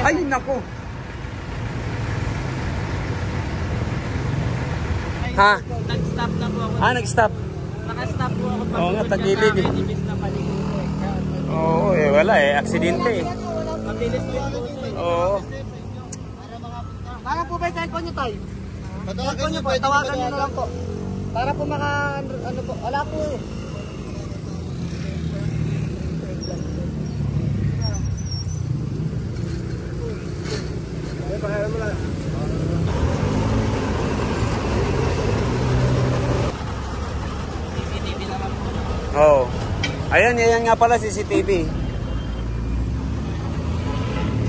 Ay, naku. Ha? Nag-stop na po ako. Nag-stop. Naka-stop po ako. Oo nga, tagilid eh. Oo, wala aksidente eh. Mabilis po yung puso. Oo. Para po ba yung cellphone nyo tayo? Cellphone nyo po, tawagan nyo na lang po. Para po ano po, wala po eh. CCTV naman po. Oo. Ayan nga pala CCTV.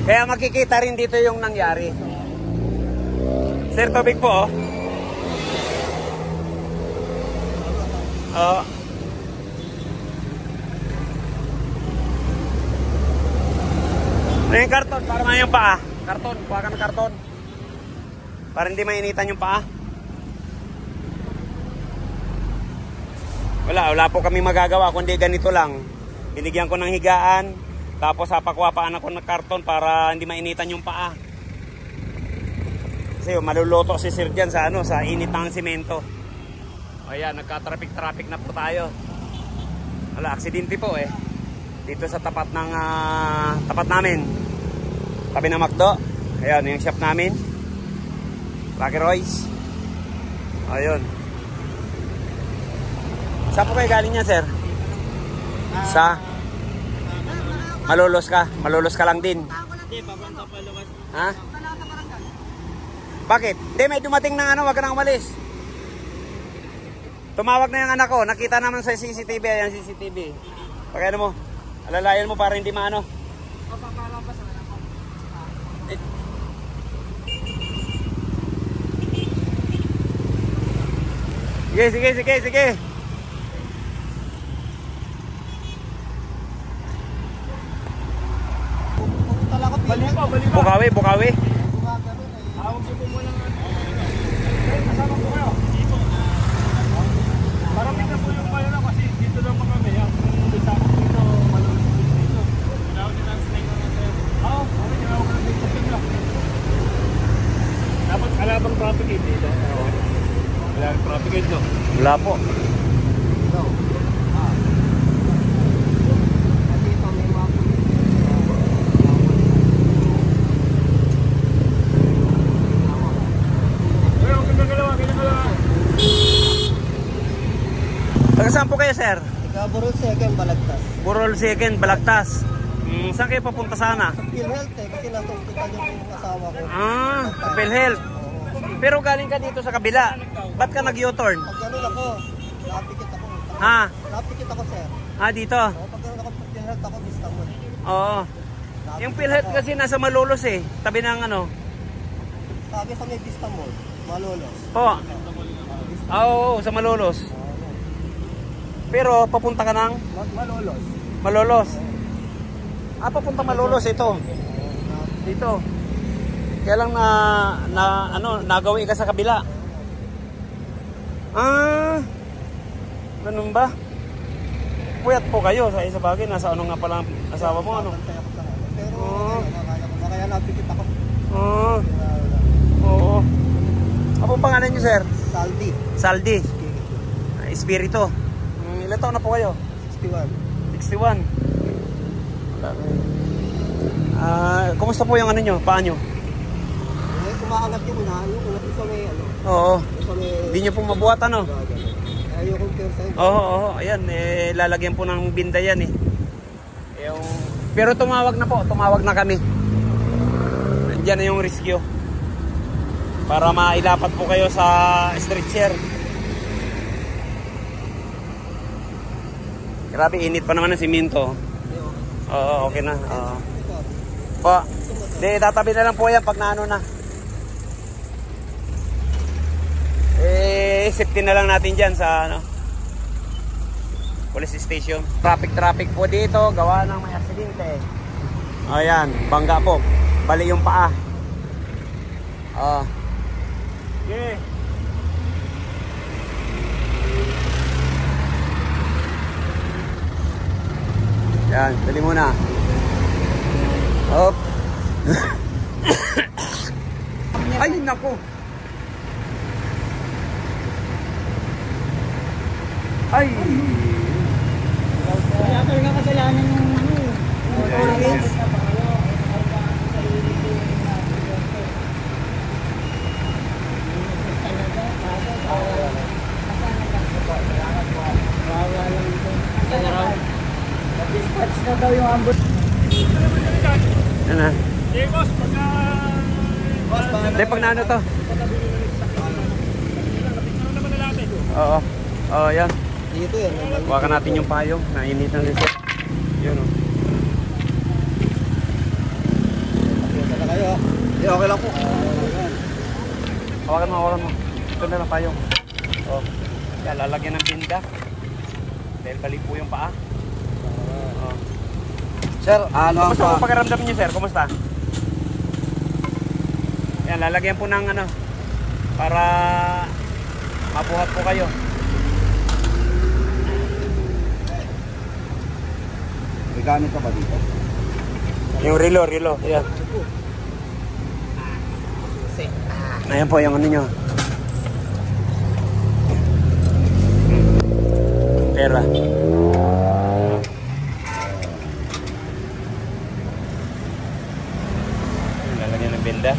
Kaya makikita rin dito yung nangyari. Sir, tubig po, oh. Oo. Ano yung karton? Para may yung paa. Karton. Kuha ka ng karton. Para hindi mainitan yung paa. Wala po kami magagawa kundi ganito lang. Binigyan ko ng higaan, tapos pakuwapaan ako ng karton para hindi mainitan yung paa. Kasi maluluto si Sir dyan sa init ng simento. Ayan, nagka-traffic na po tayo. Wala, aksidente po eh. Dito sa tapat namin. Tabi ng McDo. Ayan, yung shop namin. Lucky Royce. Ayun. Saan po kayo galing niya, sir? Sa? Malulos ka? Malulos ka lang din? Hindi, papunta pa luwas. Ha? Bakit? Hindi, may dumating na wag ka nang umalis. Tumawag na yung anak ko. Nakita naman sa CCTV. Ayan, CCTV. Pag mo, alalayan mo para hindi maano. Sige. Bukawi. Awag niyo po muna nga. Kasama po kayo. Parang hindi na po yung kaya na kasi dito lang kami. Dito, malulog dito. Kailangan nyo lang snake na sir. Oo, okay. Kailangan ko lang dito. Dapat alabang traffic dito. Wala ang traffic dito. Wala po. Saan po kayo, sir? Burol 2nd, Balagtas. Burol 2nd, Balagtas. Saan kayo papunta sana? Sa PhilHealth kasi nasa hospital yung asawa ko. Sa PhilHealth. Pero galing ka dito sa kabila. Ba't ka nag-U-turn? Pag gano'n ako, napikit ako. Ha? Napikit ako, sir. Dito? Pag gano'n ako, PhilHealth ako, Istanbul. Oo. Yung PhilHealth kasi nasa Malolos eh. Tabi ng Sabi sa may Istanbul, Malolos. Oo, sa Malolos. Pero papunta ka ng? Malolos. Papunta Malolos ito. Dito. Kaya lang nagawi ka sa kabila. Ganun ba? Puyat po kayo sa isa bagay. Nasa nga pala asawa mo, Pero kaya napikit ako. Oo. Ano pangalan niyo, sir? Saldi. Espiritu. Ilan taon na po kayo? 61. Kumusta po yung paa nyo? Kumakangat yung sa may Oo. Hindi nyo pong mabuhat ayokong care. Oo. Ayan, lalagyan po ng binda yan eh. Pero tumawag na kami. Nandiyan na yung rescue. Para mailapat po kayo sa stretcher. Grabe, init pa naman ng simento. Oo, okay na. Po, tatabi na lang po yan pag naano na. Safety na lang natin dyan sa police station. Traffic po dito, gawa ng may aksidente. Ayan, bangga po. Bali yung paa. Okay. Yan, dali muna. Hop. naku. Ay. Kaya talaga kasalanan yung orange. Dispatch na daw yung ambot. Ano? Boss, pagka... Hindi, pag naano to? Oo. Oo, yan. Dito yan. Huwakan natin yung payong. Nainitan din siya. Yun, oh. Pasensya na kayo. Hindi, okay lang po. Hawakan mo. Ito na lang payong. Oh. Yan, lalagyan ng binda. Dahil bali po yung paa. Oh. Sir, ano Kumusta po pakiramdam niyo, sir? Kumusta? Yan, lalagyan po ng ano para mabuhat po kayo. Gamit ka ba dito? Yung relo. Yan. Ayan po yung ano nyo. Pera. Lalagyan ng benda.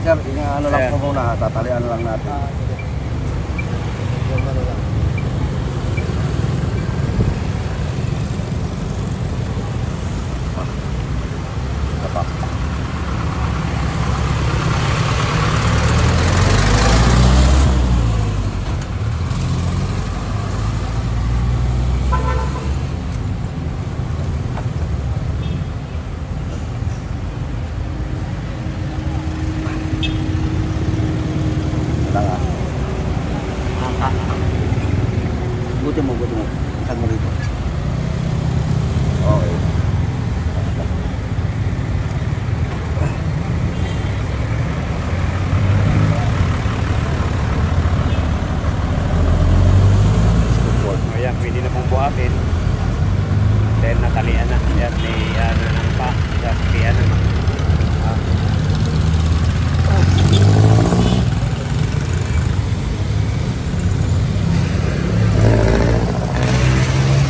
Sir, ano lang po muna, tatalian lang natin. Buti mo. Saan mo rito? Okay. Ayan, pwede na pong buhatin. Dahil natalian na. Ayan, may ano ng pa. Ayan, ano.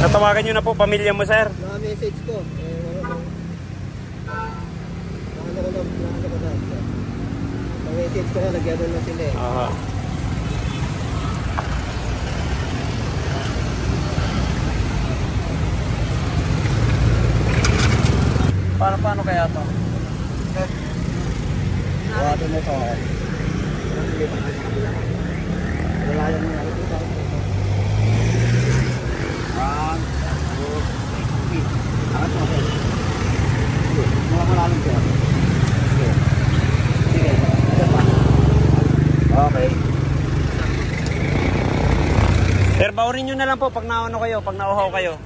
Natawagan nyo na po pamilya mo, sir. Na-message ko. Na-message ko na, nagyan na sila eh. Aha. Paano kaya to? Buhatin mo ito. Wala yan mo. Okay. Sir, baurin nyo na lang po pag naano kayo, pag nauhaw kayo.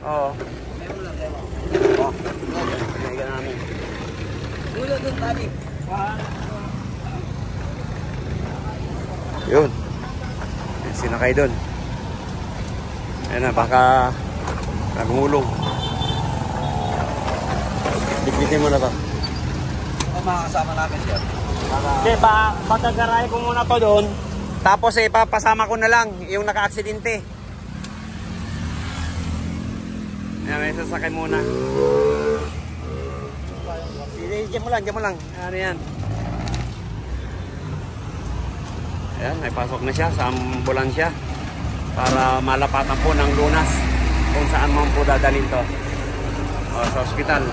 Oo. Pinaigan namin. Dulo doon, buddy. Yun. Sinakay doon. Ayan na, baka nagmulong. Bigbitin mo na ba? Ito mga kasama namin sir. Hindi, pagkagaray ko muna to doon. Tapos papasama ko na lang yung naka-aksidente. Ayan, may sasakay muna. Diyan mo lang. Ano yan? Ayan, may pasok na siya sa ambulansya para malapatan po ng lunas kung saan mo po dadalhin to. O, sa ospital.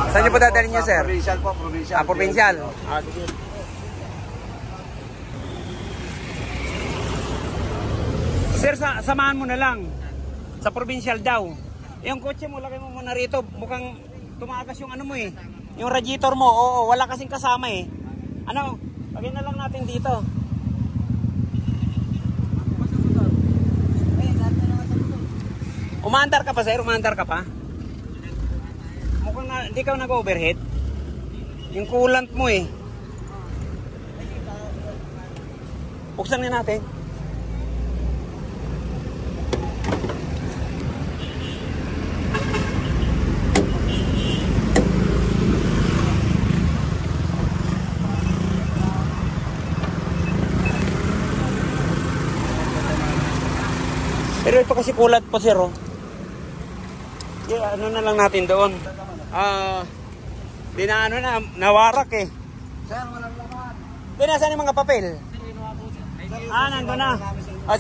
Saan niyo po dadalhin niyo, sir? Provincial po, provincial. Provincial. Sige. Sir, samahan mo na lang. Sa provincial daw. Yung kotse mo, lagay mo muna rito. Mukhang tumakas yung ano mo eh. Yung radiator mo. Oo, wala kasing kasama eh. Ano, lagay na lang natin dito. Umaandar ka pa, sir? Umaandar ka pa? Mukhang hindi ka nag-overhead. Yung coolant mo eh. Buksan na natin. Ito kasi kulat po, sir, oh. Yeah, ano na lang natin doon. Nawarak eh. Sir, walang laman. Nasaan yung mga papel? Nandun na.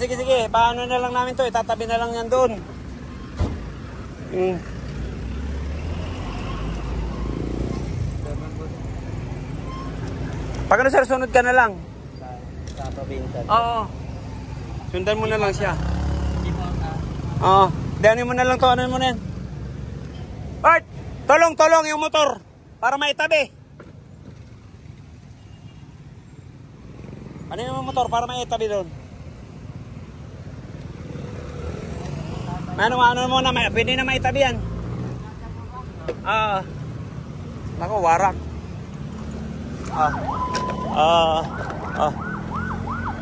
Sige, paano na lang namin to, itatabi na lang yan doon. Pag ano, sir, sunod ka na lang. Sa probinsya. Oo. Sundan mo na lang siya. Oo. Ano mo na lang to, ano mo na yan. Bart, tolong yung motor para maitabi. Ano yung motor para maitabi doon? Ano mo na, pwede na maitabi yan. Naku, warak.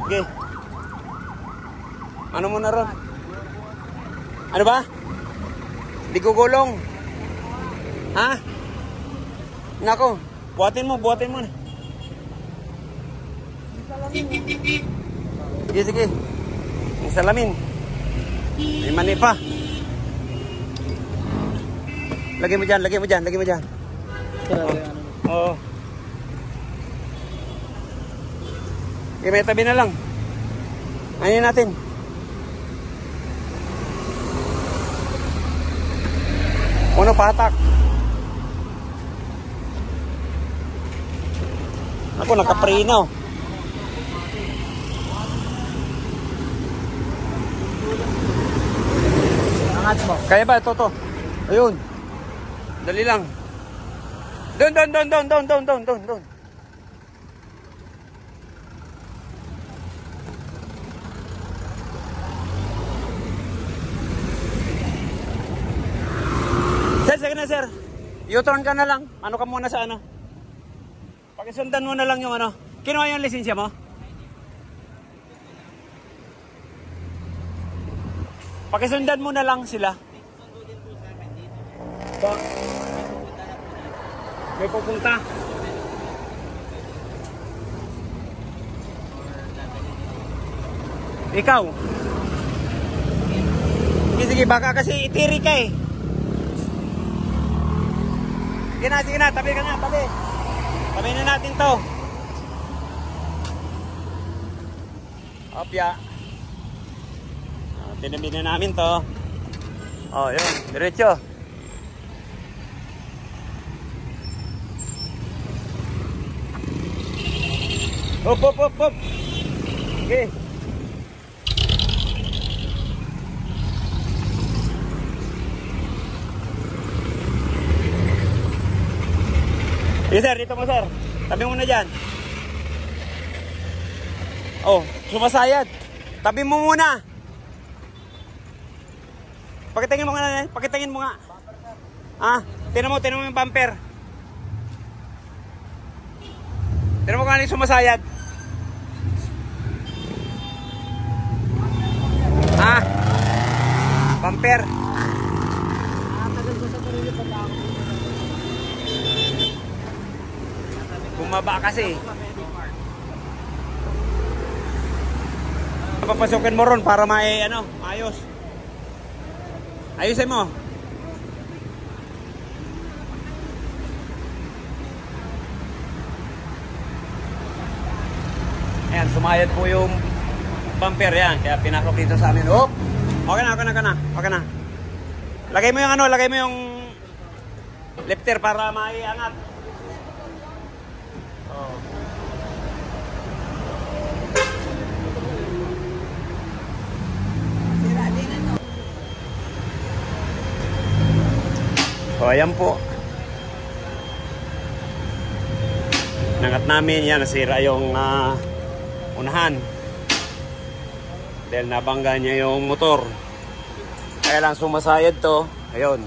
Okay. Ano mo na ron? Ano ba? Di gugulong. Ha? Nako, buhatin mo na. Sige. Yung salamin. May mani pa. Lagay mo dyan. Oo. Okay, may tabi na lang. Ayun natin. Uno patak. Ako nakapreno. Angat mo. Kaya ba ito to? Ayun. Dali lang. Doon. Sige na, sir. U-turn ka na lang. Ano ka muna sa ano? Pakisundan mo na lang yung ano. Kinuha yung lisensya mo? Pakisundan mo na lang sila. May pupunta. Ikaw? Sige, baka kasi itiri ka eh. Sige na, tabi ka na, tabi. Tabi na natin to. Opya. Tinabi na namin to. Yun, diretso. Hop. Okay. Sir, dito mo, sir. Tabi mo na dyan. Sumasayad. Tabi mo muna. Pakitingin mo nga. Tinan mo yung bumper. Tinan mo kung ano yung sumasayad. Bumper. Bumaba kasi. Papasukin mo ron para maayos. Ayusin mo. Ayan, sumayad po yung bumper yan. Kaya pinakok dito sa amin. Okay na. Lagay mo yung lifter para maiangat. Ayan po. Nangat namin yan, nasira yung unahan. Dahil nabangga niya yung motor. Kaya lang sumasayad to. Ayun.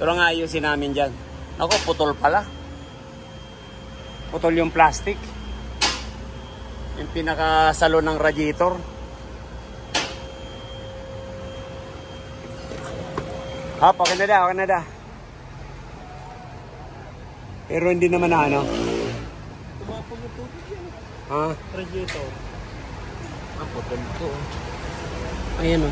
Pero nga ayusin namin dyan. Ako, putol pala. Putol yung plastic. Yung pinakasalo ng radiator. Okay na da. Pero hindi naman na Tumapag yung tubig yan. Radiator. Putol to. Ayan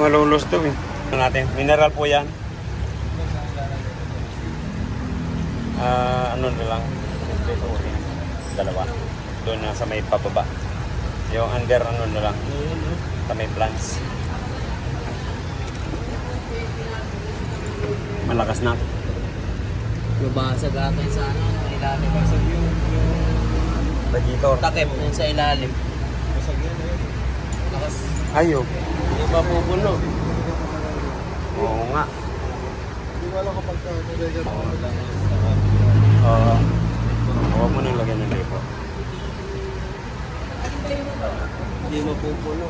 malulos to eh. Natin, mineral po yan. Ano na lang, dalawa. Doon na sa may pababa. Yung under ano na lang, sa may plants. Malakas na. Nabasag ata sa ano, ilalim. Basag yung Radiator. takip yun sa ilalim. Basag yan eh. Lakas. Ayo. Hindi ba pupuno? Oo nga. Hindi wala kapag nagagawin. Huwag mo nang lagyan ng lipo. Hindi mapupuno.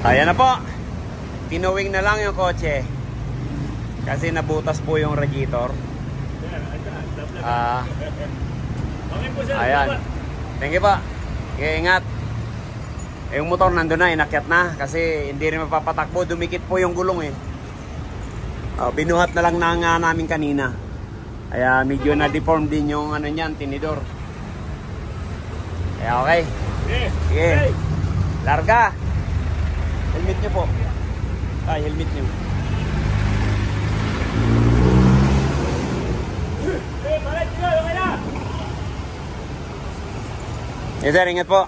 Ayan na po. Tinuwing na lang yung kotse. Kasi nabutas po yung radiator. Ayan. Thank you po. Ingat. Yung motor nandun na, inakyat na. Kasi hindi rin mapapatakbo. Dumikit po yung gulong eh. Binuhat na lang namin kanina. Kaya medyo na-deform din yung ano niyan, tinidor. Kaya okay. Sige. Larga. Helmet nyo po. Helmet nyo. Yes sir, ingat po.